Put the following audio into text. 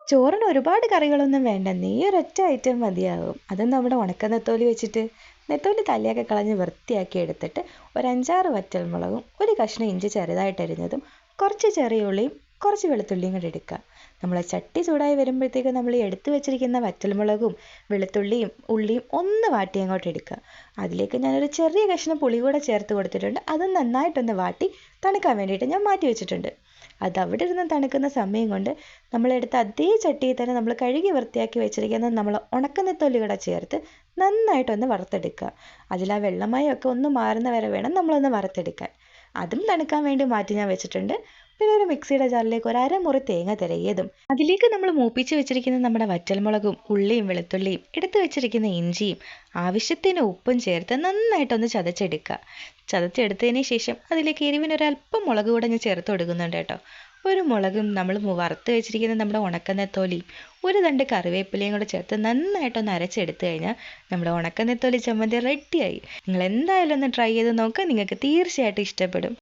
ചോറിന് ഒരുപാട് കറികളൊന്നും വേണ്ട, ഒരൊറ്റ ഐറ്റം മതിയാകും. അതും നമ്മുടെ ഉണക്ക നെത്തോലി വെച്ചിട്ട്. നെത്തോലി തലയൊക്കെ കളഞ്ഞ് വൃത്തിയാക്കി എടുത്തിട്ട് ഒരു 5-6 വറ്റൽമുളകും ഒരു കഷ്ണം ഇഞ്ചി ചെറുതായിട്ട് അരിഞ്ഞതും കുറച്ച് ചെറിയ ഉള്ളിയും കുറച്ച് വെളുത്തുള്ളിയും കൂടി എടുക്കുക. നമ്മളെ ചട്ടി ചൂടായി വരുമ്പോഴത്തേക്ക് നമ്മൾ ഈ എടുത്തു വെച്ചിരിക്കുന്ന വറ്റൽമുളകും വെളുത്തുള്ളിയും ഉള്ളിയും ഒന്ന് വാട്ടി അങ്ങോട്ട് എടുക്കുക. അതിലേക്ക് ഞാനൊരു ചെറിയ കഷ്ണം പുളി കൂടെ ചേർത്ത് കൊടുത്തിട്ടുണ്ട്. അത് നന്നായിട്ടൊന്ന് വാട്ടി തണുക്കാൻ വേണ്ടിയിട്ട് ഞാൻ മാറ്റി വെച്ചിട്ടുണ്ട്. അത് അവിടെ ഇരുന്ന് തണുക്കുന്ന സമയം കൊണ്ട് നമ്മളെടുത്ത അതേ ചട്ടിയിൽ തന്നെ നമ്മൾ കഴുകി വൃത്തിയാക്കി വെച്ചിരിക്കുന്ന നമ്മൾ ഉണക്കനെത്തോലി കൂടെ ചേർത്ത് നന്നായിട്ടൊന്ന് വറുത്തെടുക്കുക. അതിൽ ആ വെള്ളമയമൊക്കെ ഒന്ന് മാറുന്ന വരെ വേണം നമ്മളൊന്ന് വറുത്തെടുക്കാൻ. അതും തണുക്കാൻ വേണ്ടി മാറ്റി ഞാൻ വെച്ചിട്ടുണ്ട്. പിന്നെ ഒരു മിക്സിയുടെ ജാറിലേക്ക് ഒരു അരമുറി തേങ്ങ തിരകിയതും അതിലേക്ക് നമ്മൾ മൂപ്പിച്ച് വെച്ചിരിക്കുന്ന നമ്മുടെ വറ്റൽമുളകും ഉള്ളിയും വെളുത്തുള്ളിയും എടുത്തു വെച്ചിരിക്കുന്ന ഇഞ്ചിയും ആവശ്യത്തിന് ഉപ്പും ചേർത്ത് നന്നായിട്ടൊന്ന് ചതച്ചെടുക്കുക. ചതച്ചെടുത്തതിന് ശേഷം അതിലേക്ക് എരിവിനൊരല്പം മുളക് കൂടെ ഞാൻ ചേർത്ത് കൊടുക്കുന്നുണ്ട് കേട്ടോ. ഒരു മുളകും നമ്മൾ വറുത്ത് വെച്ചിരിക്കുന്ന നമ്മുടെ ഉണക്കനെത്തോലിയും ഒരു തണ്ട് കറിവേപ്പിലയും കൂടെ ചേർത്ത് നന്നായിട്ടൊന്ന് അരച്ചെടുത്ത് കഴിഞ്ഞാൽ നമ്മുടെ ഉണക്കനെത്തോലി ചമ്മന്തി റെഡിയായി. നിങ്ങൾ എന്തായാലും ഒന്ന് ട്രൈ ചെയ്ത് നോക്കുക, നിങ്ങൾക്ക് തീർച്ചയായിട്ടും ഇഷ്ടപ്പെടും.